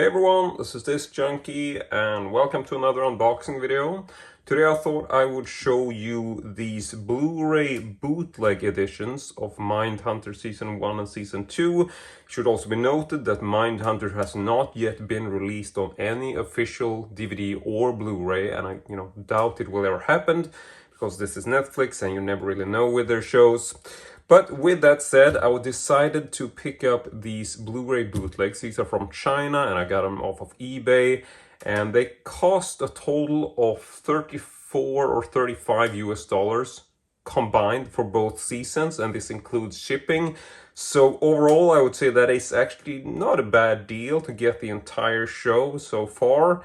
Hey everyone, this is Disc Junkie and welcome to another unboxing video. Today I thought I would show you these Blu-ray bootleg editions of Mindhunter Season 1 and Season 2. It should also be noted that Mindhunter has not yet been released on any official DVD or Blu-ray, and I doubt it will ever happen because this is Netflix and you never really know with their shows. But with that said, I decided to pick up these Blu-ray bootlegs. These are from China and I got them off of eBay. And they cost a total of 34 or 35 US dollars combined for both seasons. And this includes shipping. So overall, I would say that is actually not a bad deal to get the entire show so far.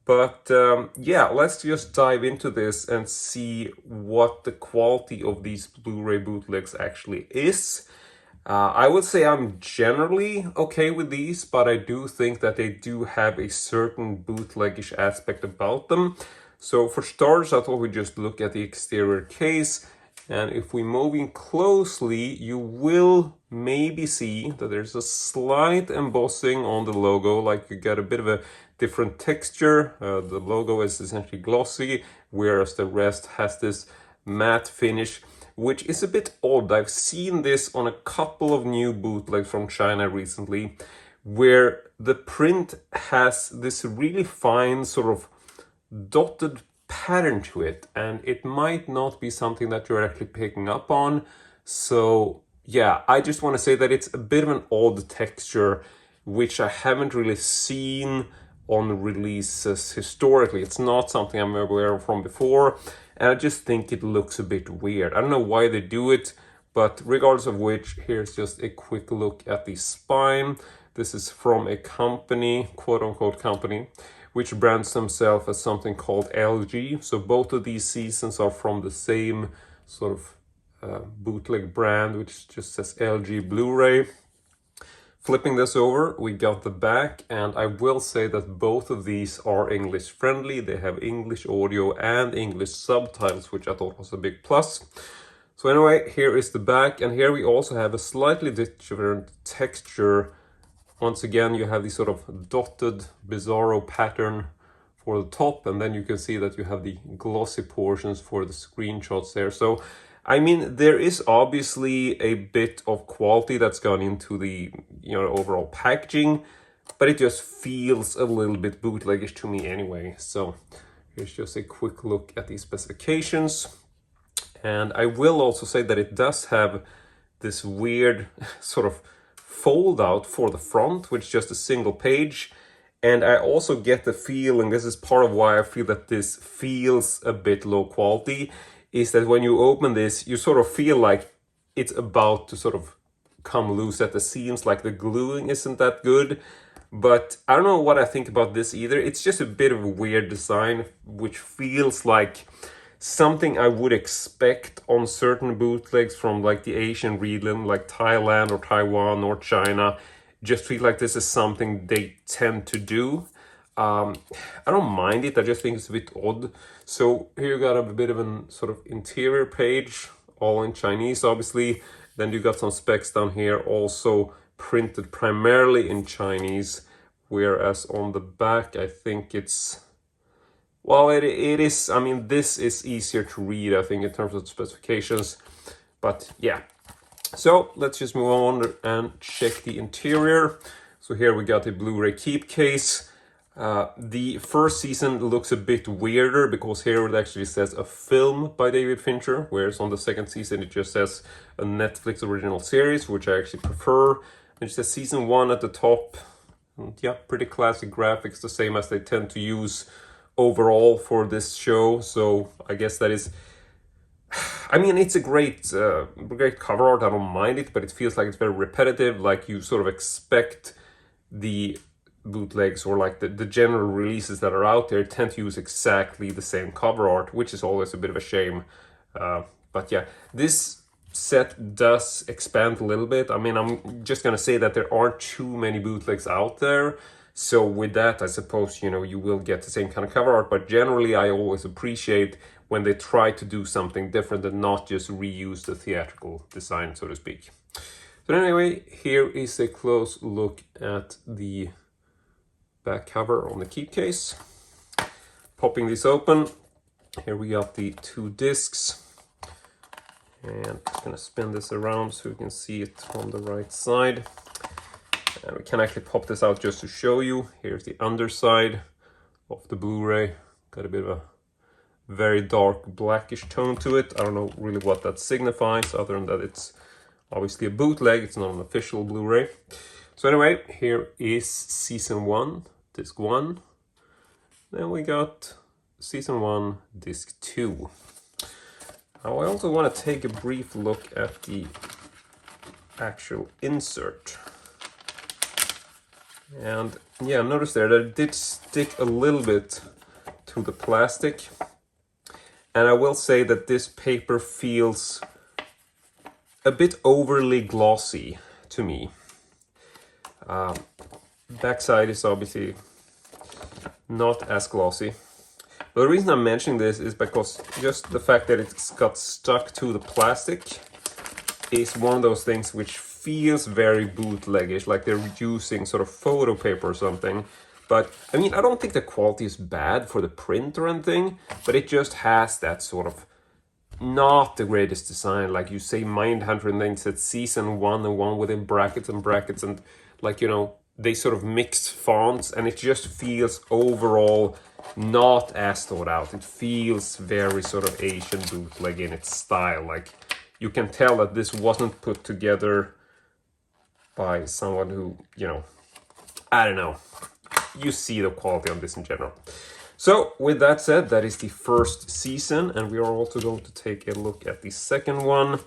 But yeah, let's just dive into this and see what the quality of these Blu-ray bootlegs actually is. I would say I'm generally okay with these, but I do think that they do have a certain bootleggish aspect about them. So for starters, I thought we'd just look at the exterior case. And if we move in closely, you will maybe see that there's a slight embossing on the logo, like you get a bit of a different texture. The logo is essentially glossy, whereas the rest has this matte finish, which is a bit odd. I've seen this on a couple of new bootlegs from China recently, where the print has this really fine sort of dotted pattern to it, and it might not be something that you're actually picking up on. So yeah, I just want to say that it's a bit of an odd texture, which I haven't really seen on releases historically. It's not something I'm aware of from before, and I just think it looks a bit weird. I don't know why they do it, but regardless of which, here's just a quick look at the spine. This is from a company, quote-unquote company, which brands themselves as something called LG. So both of these seasons are from the same sort of bootleg brand, which just says LG Blu-ray. Flipping this over, we got the back, and I will say that both of these are English friendly. They have English audio and English subtitles, which I thought was a big plus. So anyway, here is the back, and here we also have a slightly different texture. Once again, you have this sort of dotted bizarro pattern for the top, and then you can see that you have the glossy portions for the screenshots there. So I mean, there is obviously a bit of quality that's gone into the overall packaging, but it just feels a little bit bootleggish to me anyway. So here's just a quick look at the specifications. And I will also say that it does have this weird sort of fold out for the front, which is just a single page. And I also get the feeling, this is part of why I feel that this feels a bit low quality, is that when you open this, you sort of feel like it's about to sort of come loose at the seams, like the gluing isn't that good. But I don't know what I think about this either. It's just a bit of a weird design, which feels like something I would expect on certain bootlegs from like the Asian region, like Thailand or Taiwan or China. Just feel like this is something they tend to do. I don't mind it, I just think it's a bit odd. So here you got a bit of a sort of interior page, all in Chinese obviously. Then you got some specs down here, also printed primarily in Chinese. Whereas on the back, I think it's, well, it is, I mean, this is easier to read, I think, in terms of specifications. But yeah, so let's just move on and check the interior. So here we got a Blu-ray keep case. The first season looks a bit weirder because here it actually says a film by David Fincher, whereas on the second season it just says a Netflix original series, which I actually prefer. It says season 1 at the top. And yeah, pretty classic graphics, the same as they tend to use overall for this show. So I guess that is, I mean, it's a great cover art. I don't mind it, but it feels like it's very repetitive. Like you sort of expect the bootlegs or like the general releases that are out there tend to use exactly the same cover art, which is always a bit of a shame. But yeah, this set does expand a little bit. I mean, I'm just gonna say that there aren't too many bootlegs out there. So with that, I suppose, you will get the same kind of cover art, but generally I always appreciate when they try to do something different and not just reuse the theatrical design, so to speak. So anyway, here is a close look at the back cover on the keep case. Popping this open, here we got the 2 discs. And I'm just gonna spin this around so you can see it on the right side. And we can actually pop this out just to show you. Here's the underside of the Blu-ray. Got a bit of a very dark blackish tone to it. I don't know really what that signifies, other than that it's obviously a bootleg. It's not an official Blu-ray. So anyway, here is season 1, disc 1. Then we got season 1, disc 2. Now I also want to take a brief look at the actual insert. And yeah, notice there that it did stick a little bit to the plastic. And I will say that this paper feels a bit overly glossy to me. Backside is obviously not as glossy. But the reason I'm mentioning this is because just the fact that it's got stuck to the plastic is one of those things which feels very bootleggish, like they're using sort of photo paper or something. But I mean, I don't think the quality is bad for the print or anything, but it just has that sort of not the greatest design. Like you say Mindhunter and then it said season 1 and 1 within brackets and brackets, and like, you know, they sort of mixed fonts, and it just feels overall not as thought out. It feels very sort of Asian bootleg in its style. Like you can tell that this wasn't put together by someone who, you know, I don't know. You see the quality on this in general. So with that said, that is the first season, and we are also going to take a look at the second one.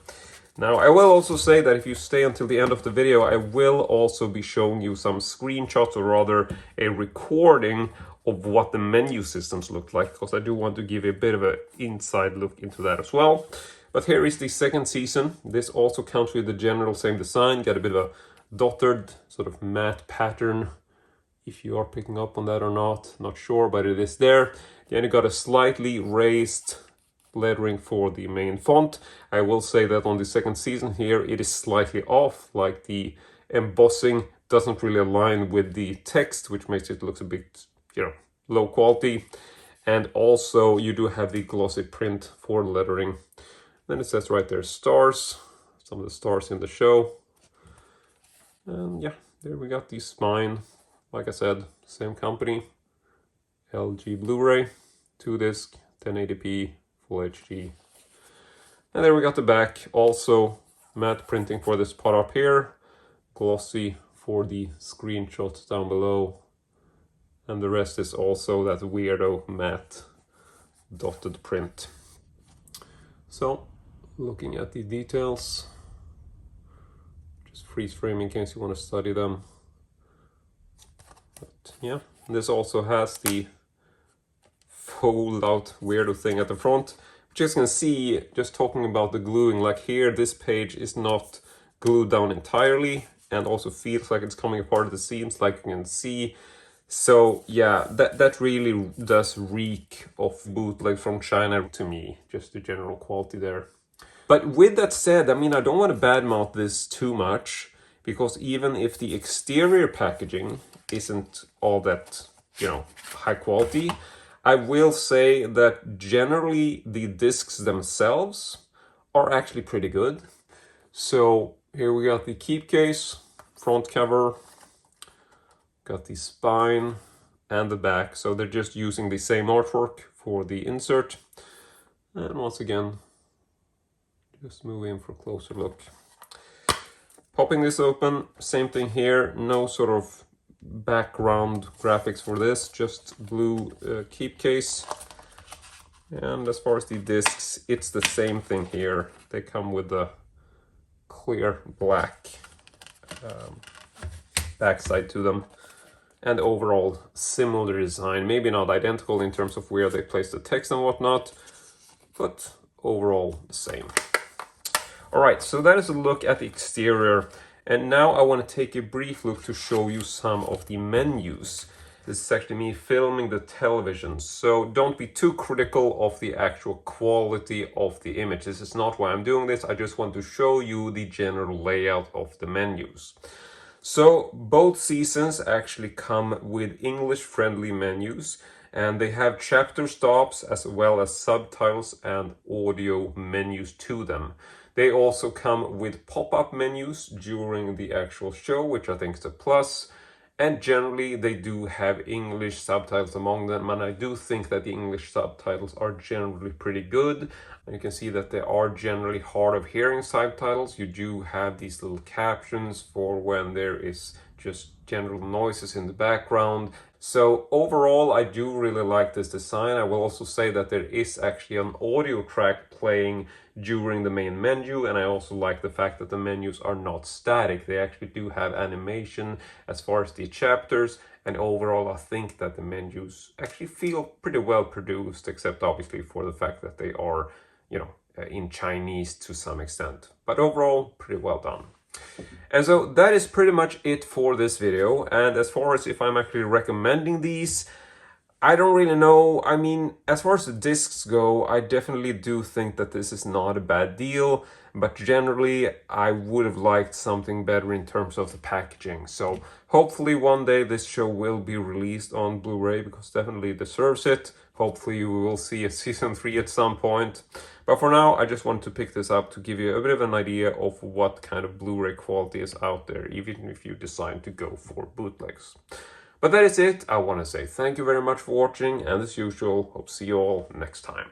Now, I will also say that if you stay until the end of the video, I will also be showing you some screenshots, or rather a recording of what the menu systems look like, because I do want to give you a bit of an inside look into that as well. But here is the second season. This also comes with the general same design, got a bit of a dotted sort of matte pattern. If you are picking up on that or not sure, but it is there. Then you got a slightly raised lettering for the main font. I will say that on the second season here, it is slightly off, like the embossing doesn't really align with the text, which makes it look a bit, you know, low quality. And also you do have the glossy print for lettering. Then it says right there, stars, some of the stars in the show. And yeah, there we got the spine. Like I said, same company, LG Blu-ray, 2 disc, 1080p, Full HD. And there we got the back, also matte printing for this part up here, glossy for the screenshots down below. And the rest is also that weirdo matte dotted print. So, looking at the details, just freeze frame in case you want to study them. But yeah, this also has the fold out weirdo thing at the front. But you can see, just talking about the gluing, like here, this page is not glued down entirely and also feels like it's coming apart at the seams, like you can see. So yeah, that really does reek of bootleg from China to me, just the general quality there. But with that said, I mean, I don't want to badmouth this too much, because even if the exterior packaging isn't all that, you know, high quality, I will say that generally the discs themselves are actually pretty good. So here we got the keep case, front cover, got the spine and the back. So they're just using the same artwork for the insert. And once again, just move in for a closer look. Popping this open, same thing here, no sort of background graphics for this, just blue keep case. And as far as the discs, it's the same thing here. They come with the clear black backside to them, and overall similar design, maybe not identical in terms of where they place the text and whatnot, but overall the same. All right, so that is a look at the exterior. And now I want to take a brief look to show you some of the menus. This is actually me filming the television, so don't be too critical of the actual quality of the image. This is not why I'm doing this. I just want to show you the general layout of the menus. So both seasons actually come with English-friendly menus, and they have chapter stops as well as subtitles and audio menus to them. They also come with pop-up menus during the actual show, which I think is a plus. And generally, they do have English subtitles among them, and I do think that the English subtitles are generally pretty good. And you can see that they are generally hard of hearing subtitles. You do have these little captions for when there is just general noises in the background. So overall, I do really like this design. I will also say that there is actually an audio track playing during the main menu, and I also like the fact that the menus are not static. They actually do have animation as far as the chapters, and overall I think that the menus actually feel pretty well produced, except obviously for the fact that they are, in Chinese to some extent. But overall, pretty well done. And so that is pretty much it for this video. And as far as if I'm actually recommending these, I don't really know. I mean, as far as the discs go, I definitely do think that this is not a bad deal, but generally I would have liked something better in terms of the packaging. So hopefully one day this show will be released on Blu-ray, because definitely deserves it. Hopefully we will see a season 3 at some point. But for now, I just want to pick this up to give you a bit of an idea of what kind of Blu-ray quality is out there, even if you decide to go for bootlegs. But that is it. I want to say thank you very much for watching, and as usual, hope to see you all next time.